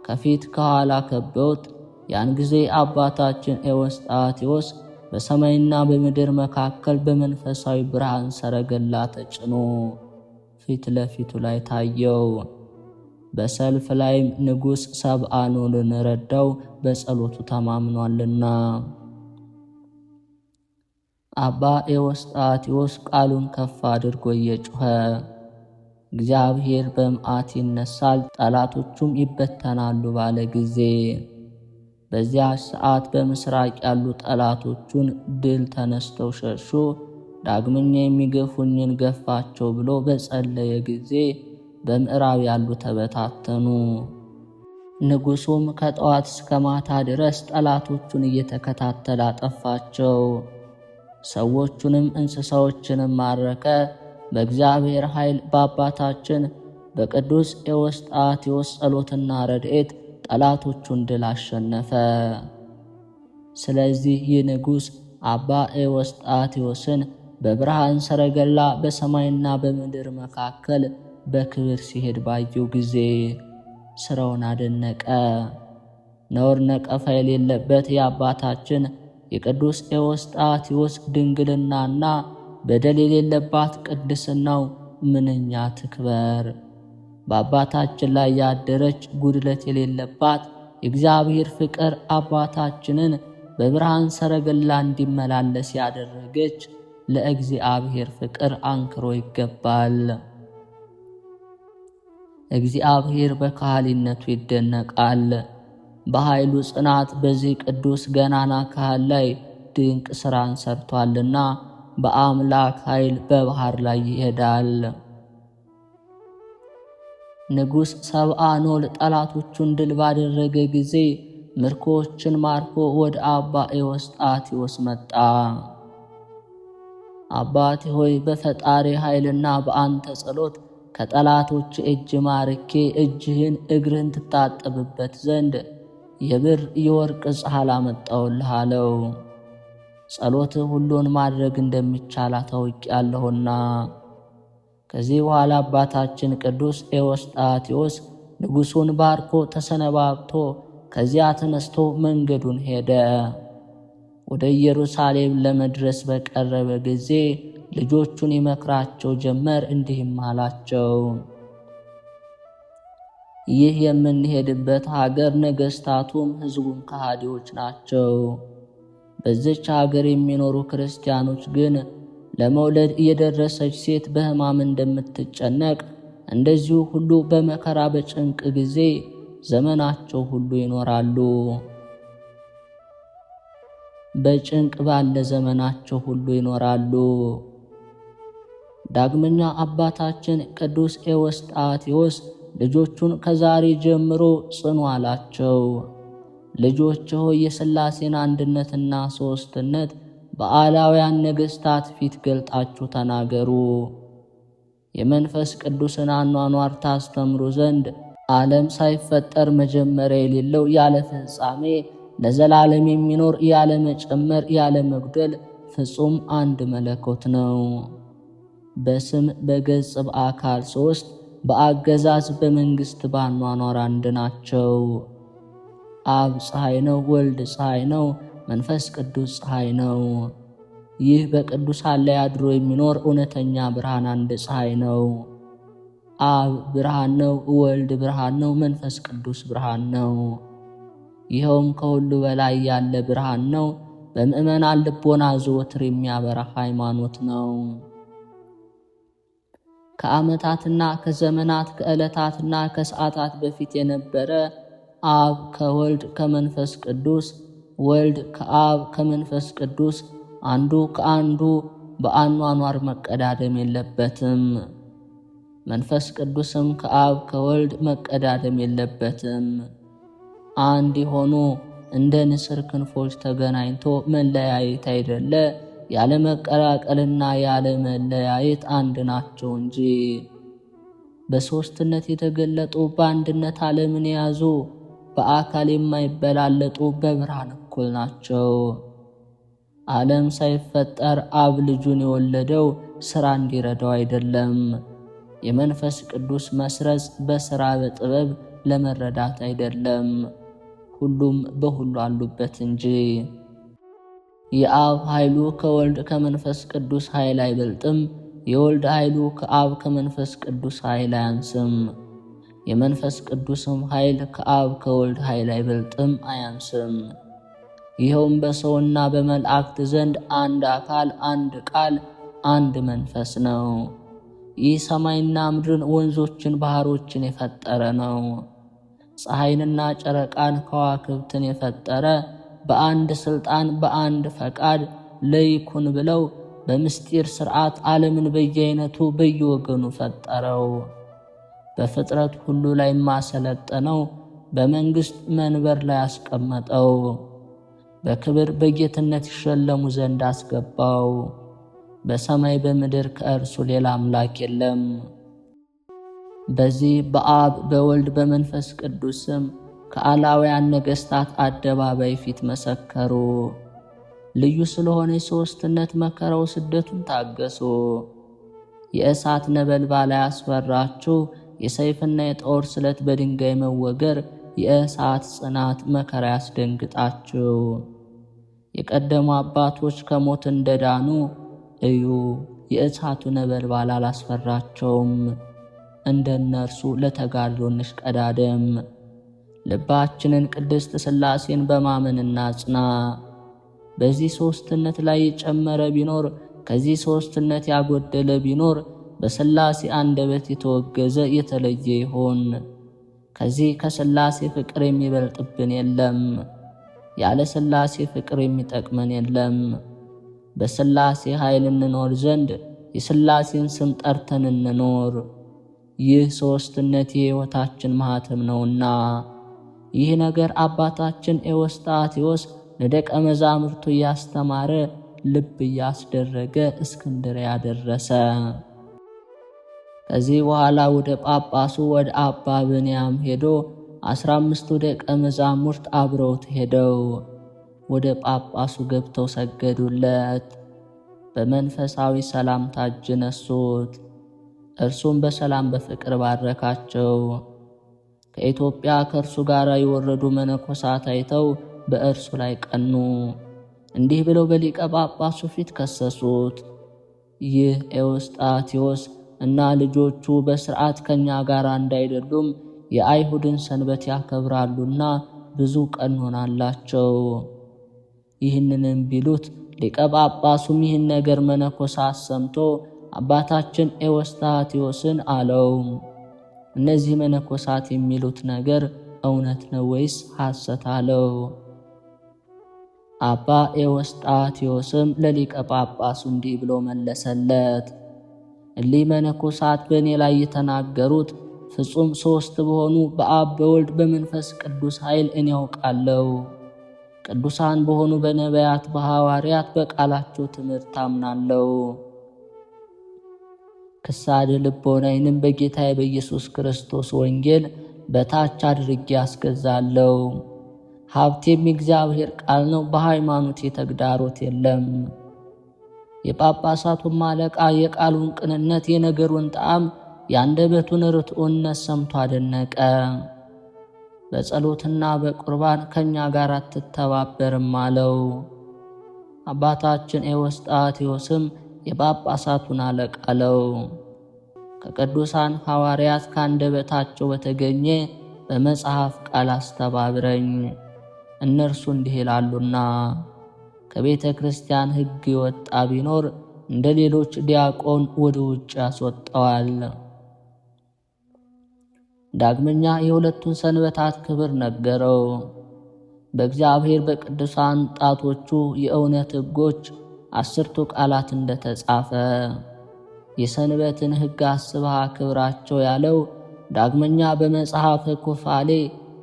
[SPEAKER 1] ከፊት ከኋላ ከበውት፣ ያን ጊዜ አባታችን ኤዎስጣቴዎስ በሰማይና በምድር መካከል በመንፈሳዊ ብርሃን ሰረገላ ተጭኖ ፊት ለፊቱ ላይ ታየው። በሰልፍ ላይም ንጉሥ ሰብአኖልን ረዳው፣ በጸሎቱ ተማምኗልና። አባ ኤዎስጣቴዎስ ቃሉን ከፍ አድርጎ እየጮኸ እግዚአብሔር በመዓት ይነሳል፣ ጠላቶቹም ይበተናሉ ባለ ጊዜ በዚያች ሰዓት በምስራቅ ያሉ ጠላቶቹን ድል ተነስተው ሸሹ። ዳግመኛ የሚገፉኝን ገፋቸው ብሎ በጸለየ ጊዜ በምዕራብ ያሉ ተበታተኑ። ንጉሡም ከጠዋት እስከ ማታ ድረስ ጠላቶቹን እየተከታተለ አጠፋቸው። ሰዎቹንም እንስሳዎችንም ማረከ። በእግዚአብሔር ኃይል በአባታችን በቅዱስ ኤዎስጣቴዎስ ጸሎትና ረድኤት ጠላቶቹን ድል አሸነፈ። ስለዚህ ይህ ንጉሥ አባ ኤዎስጣቴዎስን በብርሃን ሰረገላ በሰማይና በምድር መካከል በክብር ሲሄድ ባየው ጊዜ ሥራውን አደነቀ። ነውር ነቀፋ የሌለበት የአባታችን የቅዱስ ኤዎስጣቴዎስ ድንግልናና በደል የሌለባት ቅድስናው ምንኛ ትክበር! በአባታችን ላይ ያደረች ጉድለት የሌለባት የእግዚአብሔር ፍቅር አባታችንን በብርሃን ሰረገላ እንዲመላለስ ያደረገች ለእግዚአብሔር ፍቅር አንክሮ ይገባል። እግዚአብሔር በካህሊነቱ ይደነቃል። በኃይሉ ጽናት በዚህ ቅዱስ ገናና ካህን ላይ ድንቅ ሥራን ሰርቷልና በአምላክ ኃይል በባህር ላይ ይሄዳል። ንጉሥ ሰብአኖል ጠላቶቹን ድል ባደረገ ጊዜ ምርኮችን ማርኮ ወደ አባ ኤዎስጣቴዎስ መጣ። አባቴ ሆይ በፈጣሪ ኃይልና በአንተ ጸሎት ከጠላቶች እጅ ማርኬ እጅህን እግርህን ትታጠብበት ዘንድ የብር የወርቅ ጸሐል አመጣሁልህ አለው። ጸሎትህ ሁሉን ማድረግ እንደሚቻል አውቄአለሁና። ከዚህ በኋላ አባታችን ቅዱስ ኤዎስጣቴዎስ ንጉሡን ባርኮ ተሰነባብቶ ከዚያ ተነስቶ መንገዱን ሄደ። ወደ ኢየሩሳሌም ለመድረስ በቀረበ ጊዜ ልጆቹን ይመክራቸው ጀመር፣ እንዲህም አላቸው። ይህ የምንሄድበት ሀገር ነገሥታቱም ሕዝቡም ከሃዲዎች ናቸው። በዚች ሀገር የሚኖሩ ክርስቲያኖች ግን ለመውለድ የደረሰች ሴት በሕማም እንደምትጨነቅ እንደዚሁ ሁሉ በመከራ በጭንቅ ጊዜ ዘመናቸው ሁሉ ይኖራሉ። በጭንቅ ባለ ዘመናቸው ሁሉ ይኖራሉ። ዳግመኛ አባታችን ቅዱስ ኤዎስጣቴዎስ ልጆቹን ከዛሬ ጀምሮ ጽኑ አላቸው። ልጆች ሆይ የሥላሴን አንድነትና ሦስትነት በአላውያን ነገሥታት ፊት ገልጣችሁ ተናገሩ። የመንፈስ ቅዱስን አኗኗር ታስተምሩ ዘንድ ዓለም ሳይፈጠር መጀመሪያ የሌለው ያለ ፍጻሜ ለዘላለም የሚኖር ያለ መጨመር ያለ መጉደል ፍጹም አንድ መለኮት ነው። በስም በገጽ በአካል ሦስት፣ በአገዛዝ በመንግሥት በአኗኗር አንድ ናቸው። አብ ፀሐይ ነው፣ ወልድ ፀሐይ ነው፣ መንፈስ ቅዱስ ፀሐይ ነው። ይህ በቅዱሳን ላይ አድሮ የሚኖር እውነተኛ ብርሃን አንድ ፀሐይ ነው። አብ ብርሃን ነው፣ ወልድ ብርሃን ነው፣ መንፈስ ቅዱስ ብርሃን ነው። ይኸውም ከሁሉ በላይ ያለ ብርሃን ነው። በምእመናን ልቦና ዘወትር የሚያበራ ሃይማኖት ነው። ከዓመታትና ከዘመናት ከዕለታትና ከሰዓታት በፊት የነበረ አብ ከወልድ ከመንፈስ ቅዱስ፣ ወልድ ከአብ ከመንፈስ ቅዱስ አንዱ ከአንዱ በአኗኗር መቀዳደም የለበትም። መንፈስ ቅዱስም ከአብ ከወልድ መቀዳደም የለበትም። አንድ የሆኑ እንደ ንስር ክንፎች ተገናኝቶ መለያየት አይደለ፣ ያለ መቀላቀልና ያለ መለያየት አንድ ናቸው እንጂ። በሦስትነት የተገለጡ በአንድነት ዓለምን የያዙ በአካል የማይበላለጡ በብርሃን እኩል ናቸው። ዓለም ሳይፈጠር አብ ልጁን የወለደው ሥራ እንዲረዳው አይደለም። የመንፈስ ቅዱስ መስረጽ በሥራ በጥበብ ለመረዳት አይደለም፣ ሁሉም በሁሉ አሉበት እንጂ። የአብ ኃይሉ ከወልድ ከመንፈስ ቅዱስ ኃይል አይበልጥም። የወልድ ኃይሉ ከአብ ከመንፈስ ቅዱስ ኃይል አያንስም። የመንፈስ ቅዱስም ኃይል ከአብ ከወልድ ኃይል አይበልጥም አያንስም። ይኸውም በሰውና በመላእክት ዘንድ አንድ አካል፣ አንድ ቃል፣ አንድ መንፈስ ነው። ይህ ሰማይና ምድርን፣ ወንዞችን፣ ባህሮችን የፈጠረ ነው። ፀሐይንና ጨረቃን፣ ከዋክብትን የፈጠረ በአንድ ሥልጣን በአንድ ፈቃድ ለይኩን ብለው በምስጢር ሥርዓት ዓለምን በየአይነቱ በየወገኑ ፈጠረው። በፍጥረት ሁሉ ላይ ማሰለጠነው፣ በመንግሥት መንበር ላይ አስቀመጠው። በክብር በጌትነት ይሸለሙ ዘንድ አስገባው። በሰማይ በምድር ከእርሱ ሌላ አምላክ የለም። በዚህ በአብ በወልድ በመንፈስ ቅዱስ ስም ከአላውያን ነገሥታት አደባባይ ፊት መሰከሩ። ልዩ ስለሆነ የሦስትነት መከራው ስደቱን ታገሱ። የእሳት ነበልባል ያስፈራችሁ፣ የሰይፍና የጦር ስለት በድንጋይ መወገር፣ የእሳት ጽናት መከራ ያስደንግጣችሁ። የቀደሙ አባቶች ከሞት እንደዳኑ እዩ። የእሳቱ ነበልባል አላስፈራቸውም። እንደነርሱ ለተጋድሎ እንሽቀዳደም። ልባችንን ቅድስት ሥላሴን በማመን እናጽና። በዚህ ሦስትነት ላይ የጨመረ ቢኖር፣ ከዚህ ሦስትነት ያጎደለ ቢኖር በሥላሴ አንደበት የተወገዘ የተለየ ይሆን። ከዚህ ከሥላሴ ፍቅር የሚበልጥብን የለም። ያለ ሥላሴ ፍቅር የሚጠቅመን የለም። በሥላሴ ኃይል እንኖር ዘንድ የሥላሴን ስም ጠርተን እንኖር። ይህ ሦስትነት የሕይወታችን ማኅተም ነውና። ይህ ነገር አባታችን ኤዎስጣቴዎስ ለደቀ መዛሙርቱ እያስተማረ ልብ እያስደረገ እስክንድርያ ደረሰ። ከዚህ በኋላ ወደ ጳጳሱ ወደ አባ ብንያም ሄዶ 15ቱ ደቀ መዛሙርት አብረውት ሄደው ወደ ጳጳሱ ገብተው ሰገዱለት። በመንፈሳዊ ሰላምታ እጅ ነሱት። እርሱም በሰላም በፍቅር ባረካቸው። ከኢትዮጵያ ከእርሱ ጋር የወረዱ መነኮሳት አይተው በእርሱ ላይ ቀኑ። እንዲህ ብለው በሊቀ ጳጳሱ ፊት ከሰሱት። ይህ ኤዎስጣቴዎስ እና ልጆቹ በሥርዓት ከኛ ጋር እንዳይደሉም የአይሁድን ሰንበት ያከብራሉና ብዙ ቀኖና አላቸው። ይህንንም ቢሉት ሊቀ ጳጳሱም ይህን ነገር መነኮሳት ሰምቶ አባታችን ኤዎስጣቴዎስን አለው፣ እነዚህ መነኮሳት የሚሉት ነገር እውነት ነው ወይስ ሐሰት? አለው። አባ ኤዎስጣቴዎስም ለሊቀ ጳጳሱ እንዲህ ብሎ መለሰለት፣ እሊህ መነኮሳት በእኔ ላይ የተናገሩት ፍጹም ሦስት በሆኑ በአብ በወልድ በመንፈስ ቅዱስ ኃይል እኔ ያውቃለሁ። ቅዱሳን በሆኑ በነቢያት በሐዋርያት በቃላቸው ትምህርት አምናለሁ። ክሳድ ልቦናዬንም በጌታዬ በኢየሱስ ክርስቶስ ወንጌል በታች አድርጌ አስገዛለሁ። ሀብቴም የእግዚአብሔር ቃል ነው። በሃይማኖት የተግዳሮት የለም። የጳጳሳቱም አለቃ የቃሉን ቅንነት፣ የነገሩን ጣዕም፣ የአንደበቱን ርቱዕነት ሰምቶ አደነቀ። በጸሎትና በቁርባን ከእኛ ጋር አትተባበርም አለው። አባታችን ኤዎስጣቴዎስም የጳጳሳቱን አለቃ አለው፣ ከቅዱሳን ሐዋርያት ከአንደበታቸው በተገኘ በመጽሐፍ ቃል አስተባብረኝ። እነርሱ እንዲህ ይላሉና ከቤተ ክርስቲያን ሕግ የወጣ ቢኖር እንደ ሌሎች ዲያቆን ወደ ውጭ ያስወጣዋል። ዳግመኛ የሁለቱን ሰንበታት ክብር ነገረው። በእግዚአብሔር በቅዱሳን ጣቶቹ የእውነት ሕጎች 10ቱ ቃላት እንደተጻፈ የሰንበትን ሕግ አስበህ አክብራቸው ያለው። ዳግመኛ በመጽሐፈ ኩፋሌ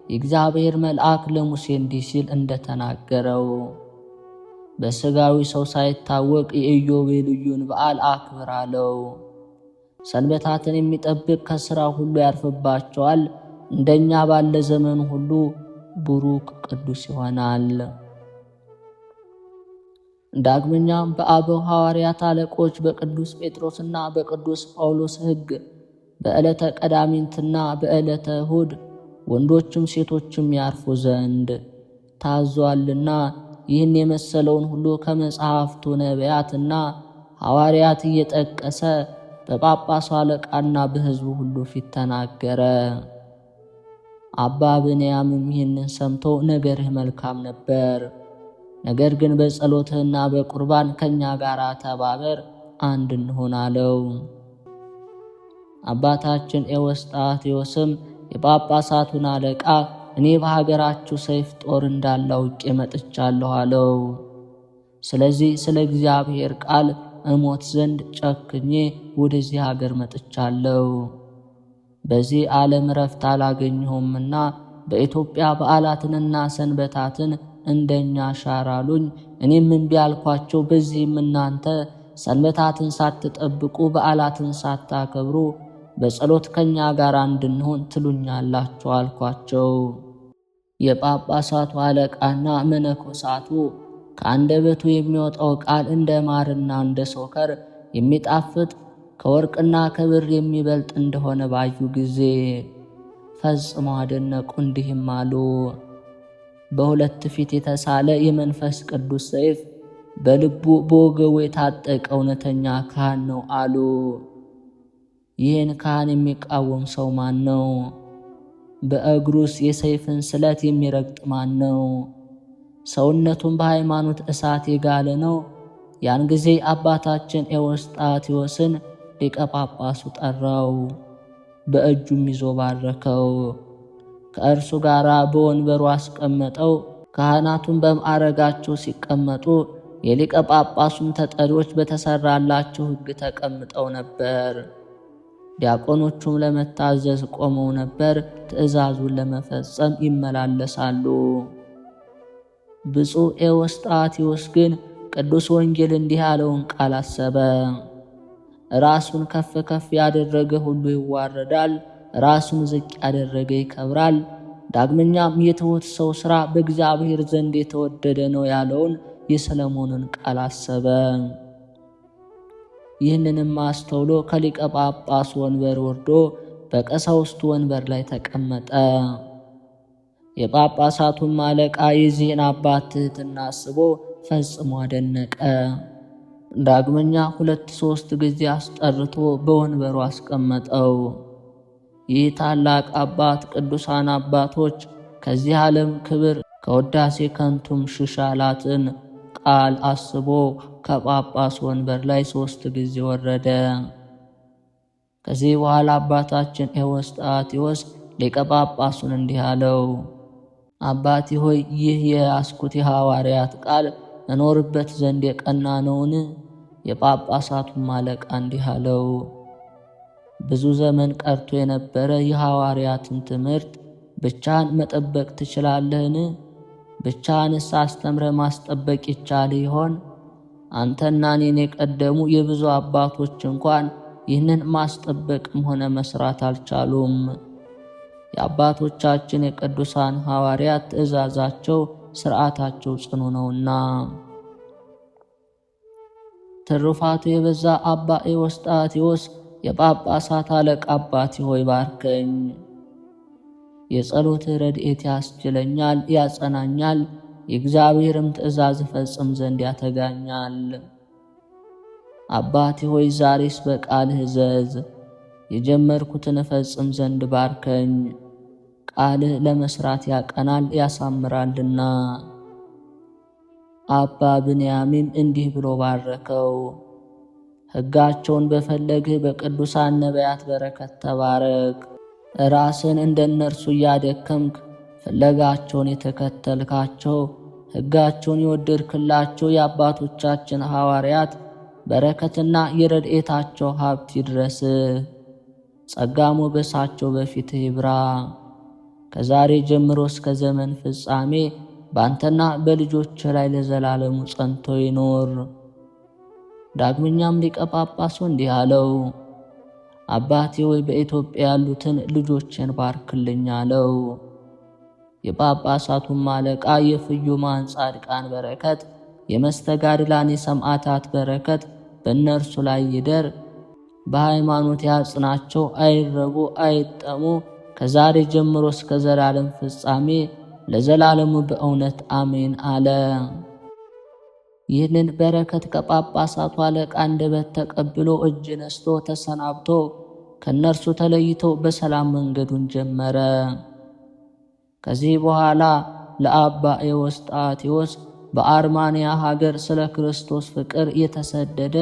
[SPEAKER 1] የእግዚአብሔር መልአክ ለሙሴ እንዲህ ሲል እንደተናገረው በሥጋዊ ሰው ሳይታወቅ የኢዮቤልዩን በዓል አክብር አለው። ሰንበታትን የሚጠብቅ ከሥራ ሁሉ ያርፍባቸዋል፣ እንደኛ ባለ ዘመን ሁሉ ቡሩክ ቅዱስ ይሆናል። ዳግመኛም በአበው ሐዋርያት አለቆች በቅዱስ ጴጥሮስና በቅዱስ ጳውሎስ ሕግ በዕለተ ቀዳሚንትና በዕለተ እሁድ ወንዶችም ሴቶችም ያርፉ ዘንድ ታዟልና ይህን የመሰለውን ሁሉ ከመጽሐፍቱ ነቢያትና ሐዋርያት እየጠቀሰ በጳጳሱ አለቃና በሕዝቡ ሁሉ ፊት ተናገረ። አባ ብንያምም ይህንን ሰምቶ ነገርህ መልካም ነበር፣ ነገር ግን በጸሎትህና በቁርባን ከእኛ ጋር ተባበር፣ አንድ እንሆን አለው። አባታችን ኤዎስጣቴዎስም የጳጳሳቱን አለቃ እኔ በሀገራችሁ ሰይፍ ጦር እንዳለ አውቄ መጥቻለሁ አለው። ስለዚህ ስለ እግዚአብሔር ቃል እሞት ዘንድ ጨክኜ ወደዚህ ሀገር መጥቻለሁ። በዚህ ዓለም ረፍት አላገኘሁምና በኢትዮጵያ በዓላትንና ሰንበታትን እንደኛ ሻር አሉኝ። እኔም እምቢ አልኳቸው። በዚህም እናንተ ሰንበታትን ሳትጠብቁ በዓላትን ሳታከብሩ በጸሎት ከኛ ጋር እንድንሆን ትሉኛላችሁ አልኳቸው። የጳጳሳቱ አለቃና መነኮሳቱ ከአንደበቱ የሚወጣው ቃል እንደ ማርና እንደ ሶከር የሚጣፍጥ ከወርቅና ከብር የሚበልጥ እንደሆነ ባዩ ጊዜ ፈጽመው አደነቁ፣ እንዲህም አሉ። በሁለት ፊት የተሳለ የመንፈስ ቅዱስ ሰይፍ በልቡ በወገቡ የታጠቀ እውነተኛ ካህን ነው አሉ። ይህን ካህን የሚቃወም ሰው ማን ነው? በእግሩስ የሰይፍን ስለት የሚረግጥ ማን ነው? ሰውነቱን በሃይማኖት እሳት የጋለ ነው። ያን ጊዜ አባታችን ኤዎስጣቴዎስን ሊቀ ጳጳሱ ጠራው፣ በእጁም ይዞ ባረከው። ከእርሱ ጋር በወንበሩ አስቀመጠው። ካህናቱን በማዕረጋቸው ሲቀመጡ የሊቀ ጳጳሱን ተጠሪዎች በተሰራላቸው ሕግ ተቀምጠው ነበር። ዲያቆኖቹም ለመታዘዝ ቆመው ነበር፣ ትእዛዙን ለመፈጸም ይመላለሳሉ። ብፁዕ ኤዎስጣቴዎስ ግን ቅዱስ ወንጌል እንዲህ ያለውን ቃል አሰበ። ራሱን ከፍ ከፍ ያደረገ ሁሉ ይዋረዳል፣ ራሱን ዝቅ ያደረገ ይከብራል። ዳግመኛም የትሑት ሰው ሥራ በእግዚአብሔር ዘንድ የተወደደ ነው ያለውን የሰለሞንን ቃል አሰበ። ይህንንም አስተውሎ ከሊቀ ጳጳሱ ወንበር ወርዶ በቀሳውስቱ ወንበር ላይ ተቀመጠ። የጳጳሳቱም አለቃ የዚህን አባት ትሕትና አስቦ ፈጽሞ አደነቀ። ዳግመኛ 2-3 ጊዜ አስጠርቶ በወንበሩ አስቀመጠው። ይህ ታላቅ አባት ቅዱሳን አባቶች ከዚህ ዓለም ክብር ከውዳሴ ከንቱም ሽሻላትን ቃል አስቦ ከጳጳስ ወንበር ላይ 3 ጊዜ ወረደ። ከዚህ በኋላ አባታችን ኤዎስጣቴዎስ ሊቀ ጳጳሱን እንዲህ አለው። አባቴ ሆይ ይህ የያዝኩት የሐዋርያት ቃል እኖርበት ዘንድ የቀና ነውን? የጳጳሳቱም አለቃ እንዲህ አለው። ብዙ ዘመን ቀርቶ የነበረ የሐዋርያትን ትምህርት ብቻህን መጠበቅ ትችላለህን? ብቻህንስ አስተምረህ ማስጠበቅ ይቻል ይሆን? አንተና እኔን የቀደሙ የብዙ አባቶች እንኳን ይህንን ማስጠበቅም ሆነ መስራት አልቻሉም። የአባቶቻችን የቅዱሳን ሐዋርያት ትእዛዛቸው ሥርዓታቸው ጽኑ ነውና። ትሩፋቱ የበዛ አባ ኤዎስጣቴዎስ የጳጳሳት አለቃ አባቴ ሆይ ባርከኝ። የጸሎት ረድኤት ያስችለኛል፣ ያጸናኛል፣ የእግዚአብሔርም ትእዛዝ ፈጽም ዘንድ ያተጋኛል። አባቴ ሆይ ዛሬስ በቃልህ እዘዝ፣ የጀመርኩትን እፈጽም ዘንድ ባርከኝ። ቃልህ ለመስራት ያቀናል ያሳምራልና። አባ ብንያምም እንዲህ ብሎ ባረከው። ሕጋቸውን በፈለግህ በቅዱሳን ነቢያት በረከት ተባረክ። ራስን እንደነርሱ እያደከምክ ፍለጋቸውን የተከተልካቸው ሕጋቸውን የወደድክላቸው የአባቶቻችን ሐዋርያት በረከትና የረድኤታቸው ሀብት ይድረስ። ጸጋ ሞገሳቸው በፊትህ ይብራ። ከዛሬ ጀምሮ እስከ ዘመን ፍጻሜ በአንተና በልጆች ላይ ለዘላለሙ ጸንቶ ይኖር። ዳግመኛም ሊቀ ጳጳሱ እንዲህ አለው። አባቴ ወይ በኢትዮጵያ ያሉትን ልጆችን ባርክልኝ አለው። የጳጳሳቱም አለቃ የፍዩማን ጻድቃን በረከት፣ የመስተጋድላን የሰማዕታት በረከት በእነርሱ ላይ ይደር። በሃይማኖት ያጽናቸው፣ አይረቡ አይጠሙ። ከዛሬ ጀምሮ እስከ ዘላለም ፍጻሜ ለዘላለሙ በእውነት አሜን አለ። ይህንን በረከት ከጳጳሳቱ አለቃ አንደበት ተቀብሎ እጅ ነስቶ ተሰናብቶ ከእነርሱ ተለይቶ በሰላም መንገዱን ጀመረ። ከዚህ በኋላ ለአባ ኤዎስጣቴዎስ በአርማንያ ሀገር ስለ ክርስቶስ ፍቅር የተሰደደ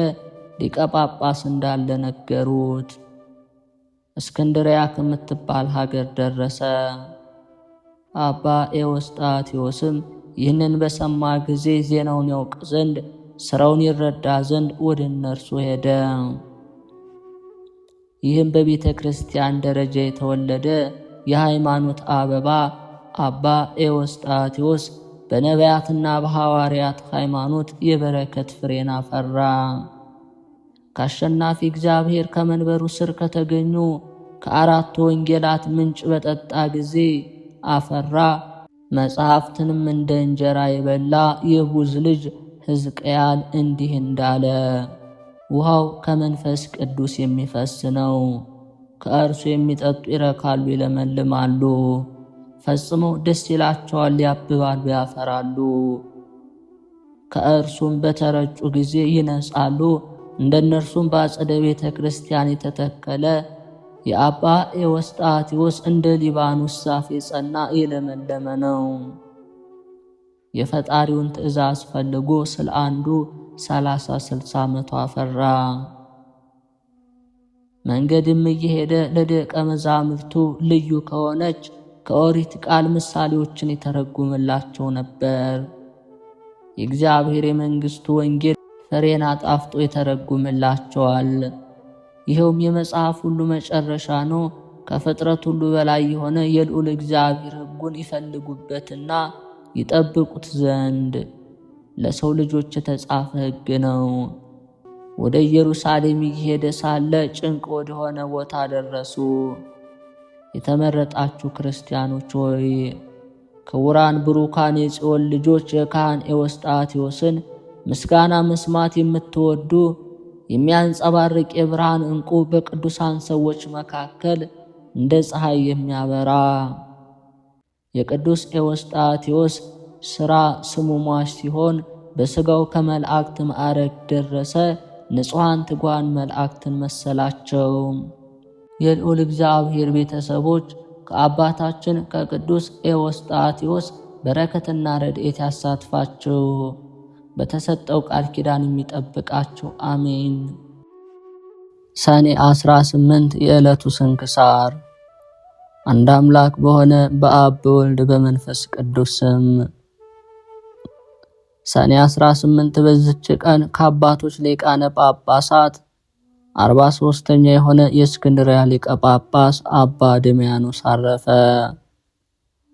[SPEAKER 1] ሊቀ ጳጳስ እንዳለ ነገሩት። እስክንድርያ ከምትባል ሀገር ደረሰ። አባ ኤዎስጣቴዎስም ይህንን በሰማ ጊዜ ዜናውን ያውቅ ዘንድ ሥራውን ይረዳ ዘንድ ወደ እነርሱ ሄደ። ይህም በቤተ ክርስቲያን ደረጃ የተወለደ የሃይማኖት አበባ አባ ኤዎስጣቴዎስ በነቢያትና በሐዋርያት ሃይማኖት የበረከት ፍሬን አፈራ። ከአሸናፊ እግዚአብሔር ከመንበሩ ስር ከተገኙ ከአራቱ ወንጌላት ምንጭ በጠጣ ጊዜ አፈራ። መጽሐፍትንም እንደ እንጀራ የበላ የቡዝ ልጅ ሕዝቅኤል እንዲህ እንዳለ፣ ውሃው ከመንፈስ ቅዱስ የሚፈስ ነው። ከእርሱ የሚጠጡ ይረካሉ፣ ይለመልማሉ፣ ፈጽመው ደስ ይላቸዋል፣ ያብባሉ፣ ያፈራሉ። ከእርሱም በተረጩ ጊዜ ይነጻሉ። እንደነርሱም በአጸደ ቤተ ክርስቲያን የተተከለ የአባ ኤዎስጣቴዎስ እንደ ሊባኖስ ዛፍ የጸና የለመለመ ነው። የፈጣሪውን ትእዛዝ ፈልጎ ስለ አንዱ 30-60 ዓመቱ አፈራ። መንገድም እየሄደ ለደቀ መዛሙርቱ ልዩ ከሆነች ከኦሪት ቃል ምሳሌዎችን የተረጉምላቸው ነበር። የእግዚአብሔር የመንግሥቱ ወንጌል ፍሬን አጣፍጦ የተረጉምላቸዋል። ይኸውም የመጽሐፍ ሁሉ መጨረሻ ነው። ከፍጥረት ሁሉ በላይ የሆነ የልዑል እግዚአብሔር ሕጉን ይፈልጉበትና ይጠብቁት ዘንድ ለሰው ልጆች የተጻፈ ሕግ ነው። ወደ ኢየሩሳሌም እየሄደ ሳለ ጭንቅ ወደሆነ ቦታ ደረሱ። የተመረጣችሁ ክርስቲያኖች ሆይ ክቡራን ብሩካን የጽዮን ልጆች የካህን ኤዎስጣቴዎስን ምስጋና መስማት የምትወዱ የሚያንጸባርቅ የብርሃን ዕንቁ በቅዱሳን ሰዎች መካከል እንደ ፀሐይ የሚያበራ የቅዱስ ኤዎስጣቴዎስ ሥራ ስሙ ሟች ሲሆን በሥጋው ከመላእክት ማዕረግ ደረሰ። ንጹሐን ትጓን መላእክትን መሰላቸው። የልዑል እግዚአብሔር ቤተሰቦች ከአባታችን ከቅዱስ ኤዎስጣቴዎስ በረከትና ረድኤት ያሳትፋቸው፣ በተሰጠው ቃል ኪዳን የሚጠብቃቸው አሜን። ሰኔ 18 የዕለቱ ስንክሳር። አንድ አምላክ በሆነ በአብ በወልድ በመንፈስ ቅዱስ ስም ሰኔ 18 በዚች ቀን ከአባቶች ሊቃነ ጳጳሳት 43ኛ የሆነ የእስክንድርያ ሊቀ ጳጳስ አባ ድሚያኖስ አረፈ።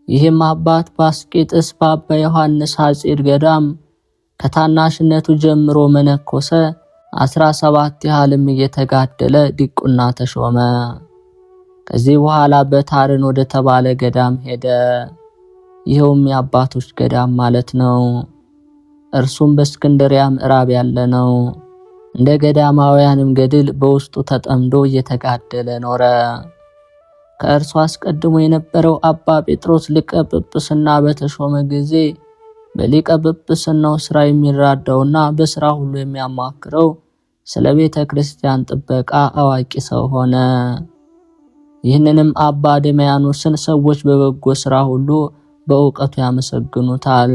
[SPEAKER 1] ይህም አባት በአስቄጥስ በአባ ዮሐንስ ሐጺር ገዳም ከታናሽነቱ ጀምሮ መነኮሰ። 17 ያህልም እየተጋደለ ዲቁና ተሾመ። ከዚህ በኋላ በታርን ወደ ተባለ ገዳም ሄደ። ይኸውም የአባቶች ገዳም ማለት ነው። እርሱም በእስክንድርያ ምዕራብ ያለ ነው። እንደ ገዳማውያንም ገድል በውስጡ ተጠምዶ እየተጋደለ ኖረ። ከእርሱ አስቀድሞ የነበረው አባ ጴጥሮስ ሊቀ ጵጵስና በተሾመ ጊዜ በሊቀ ጵጵስናው ሥራ የሚራዳውና በሥራ ሁሉ የሚያማክረው ስለ ቤተ ክርስቲያን ጥበቃ አዋቂ ሰው ሆነ። ይህንንም አባ ድሚያኖስን ሰዎች በበጎ ሥራ ሁሉ በእውቀቱ ያመሰግኑታል።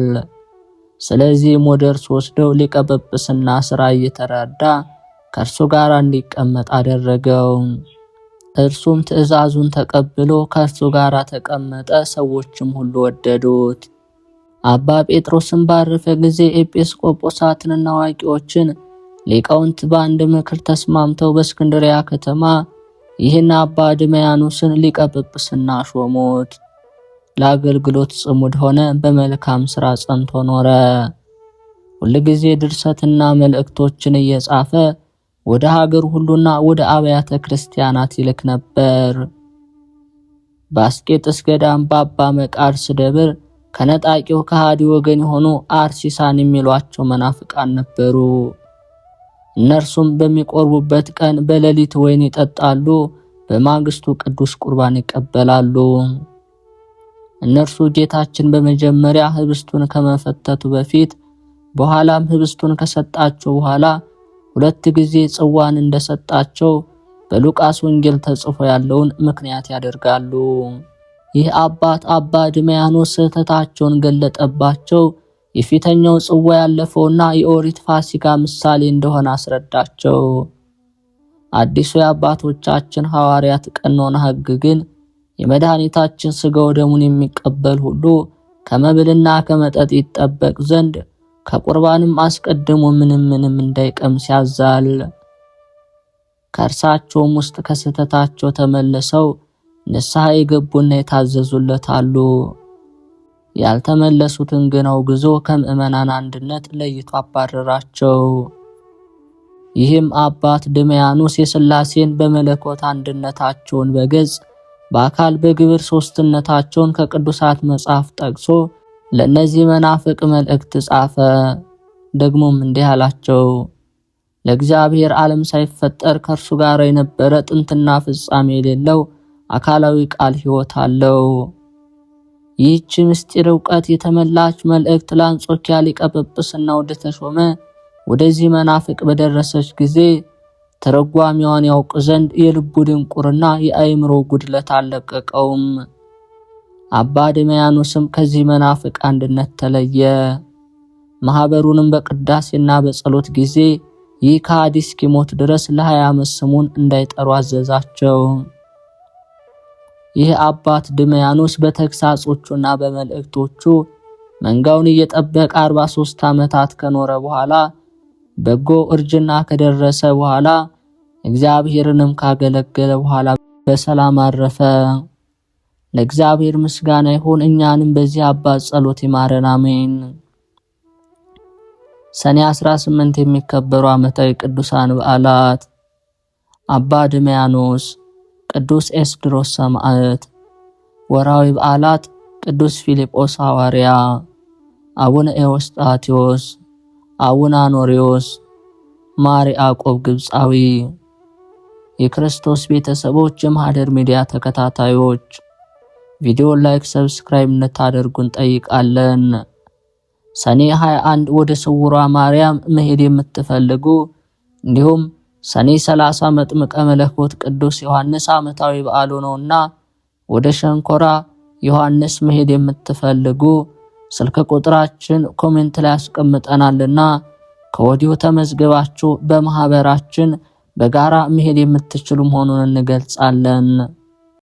[SPEAKER 1] ስለዚህም ወደ እርሱ ወስደው ሊቀ ጵጵስና ሥራ እየተራዳ ከእርሱ ጋር እንዲቀመጥ አደረገው። እርሱም ትእዛዙን ተቀብሎ ከእርሱ ጋር ተቀመጠ። ሰዎችም ሁሉ ወደዱት። አባ ጴጥሮስም ባረፈ ጊዜ ኤጲስቆጶሳትንና አዋቂዎችን ሊቃውንት በአንድ ምክር ተስማምተው በእስክንድርያ ከተማ ይህን አባ ድሚያኖስን ሊቀ ጵጵስና ሾሙት። ለአገልግሎት ጽሙድ ሆነ። በመልካም ሥራ ጸንቶ ኖረ። ሁልጊዜ ድርሰትና መልእክቶችን እየጻፈ ወደ ሀገር ሁሉና ወደ አብያተ ክርስቲያናት ይልክ ነበር። በአስቄጥስ ገዳም በአባ መቃርስ ደብር ከነጣቂው ከሃዲ ወገን የሆኑ አርሲሳን የሚሏቸው መናፍቃን ነበሩ። እነርሱም በሚቆርቡበት ቀን በሌሊት ወይን ይጠጣሉ፣ በማግስቱ ቅዱስ ቁርባን ይቀበላሉ። እነርሱ ጌታችን በመጀመሪያ ህብስቱን ከመፈተቱ በፊት በኋላም ህብስቱን ከሰጣቸው በኋላ 2 ጊዜ ጽዋን እንደሰጣቸው በሉቃስ ወንጌል ተጽፎ ያለውን ምክንያት ያደርጋሉ። ይህ አባት አባ ድሜያኖስ ስህተታቸውን ገለጠባቸው። የፊተኛው ጽዋ ያለፈውና የኦሪት ፋሲካ ምሳሌ እንደሆነ አስረዳቸው። አዲሱ የአባቶቻችን ሐዋርያት ቀኖና ሕግ ግን የመድኃኒታችን ሥጋው ደሙን የሚቀበል ሁሉ ከመብልና ከመጠጥ ይጠበቅ ዘንድ ከቁርባንም አስቀድሞ ምንም እንዳይቀምስ ያዛል። ከእርሳቸውም ውስጥ ከስህተታቸው ተመልሰው ንስሐ የገቡና የታዘዙለት አሉ። ያልተመለሱትን ግን አውግዞ ከምዕመናን አንድነት ለይቶ አባረራቸው። ይህም አባት ድሜያኖስ የሥላሴን በመለኮት አንድነታቸውን በገጽ በአካል በግብር ሦስትነታቸውን ከቅዱሳት መጽሐፍ ጠቅሶ ለእነዚህ መናፍቅ መልእክት ጻፈ። ደግሞም እንዲህ አላቸው። ለእግዚአብሔር ዓለም ሳይፈጠር ከእርሱ ጋር የነበረ ጥንትና ፍጻሜ የሌለው አካላዊ ቃል ሕይወት አለው። ይህች ምስጢር ዕውቀት የተመላች መልእክት ለአንጾኪያ ሊቀ ጵጵስና ወደ ተሾመ ወደዚህ መናፍቅ በደረሰች ጊዜ ተረጓሚዋን ያውቅ ዘንድ የልቡ ድንቁርና የአእምሮ ጉድለት አልለቀቀውም። አባ ድሜያኖስም ከዚህ መናፍቅ አንድነት ተለየ። ማኅበሩንም በቅዳሴና በጸሎት ጊዜ ይህ ከሃዲ እስኪሞት ድረስ ለ20 ዓመት ስሙን እንዳይጠሩ አዘዛቸው። ይህ አባት ድሜያኖስ በተግሳጾቹና በመልእክቶቹ መንጋውን እየጠበቀ 43 ዓመታት ከኖረ በኋላ በጎ እርጅና ከደረሰ በኋላ እግዚአብሔርንም ካገለገለ በኋላ በሰላም አረፈ። ለእግዚአብሔር ምስጋና ይሁን፣ እኛንም በዚህ አባት ጸሎት ይማረን፣ አሜን። ሰኔ 18 የሚከበሩ ዓመታዊ ቅዱሳን በዓላት፦ አባ ድሜያኖስ፣ ቅዱስ ኤስድሮስ ሰማዕት። ወርሃዊ በዓላት፦ ቅዱስ ፊልጶስ ሐዋርያ፣ አቡነ ኤዎስጣቴዎስ፣ አቡነ አኖሪዎስ፣ ማር ያዕቆብ ግብፃዊ። የክርስቶስ ቤተሰቦች፣ የማህደር ሚዲያ ተከታታዮች ቪዲዮ ላይክ፣ ሰብስክራይብ እንድታደርጉን ጠይቃለን። ሰኔ 21 ወደ ስውሯ ማርያም መሄድ የምትፈልጉ እንዲሁም ሰኔ 30 መጥምቀ መለኮት ቅዱስ ዮሐንስ ዓመታዊ በዓሉ ነውና ወደ ሸንኮራ ዮሐንስ መሄድ የምትፈልጉ ስልክ ቁጥራችን ኮሜንት ላይ አስቀምጠናልና ከወዲሁ ተመዝግባችሁ በማህበራችን በጋራ መሄድ የምትችሉ መሆኑን እንገልጻለን።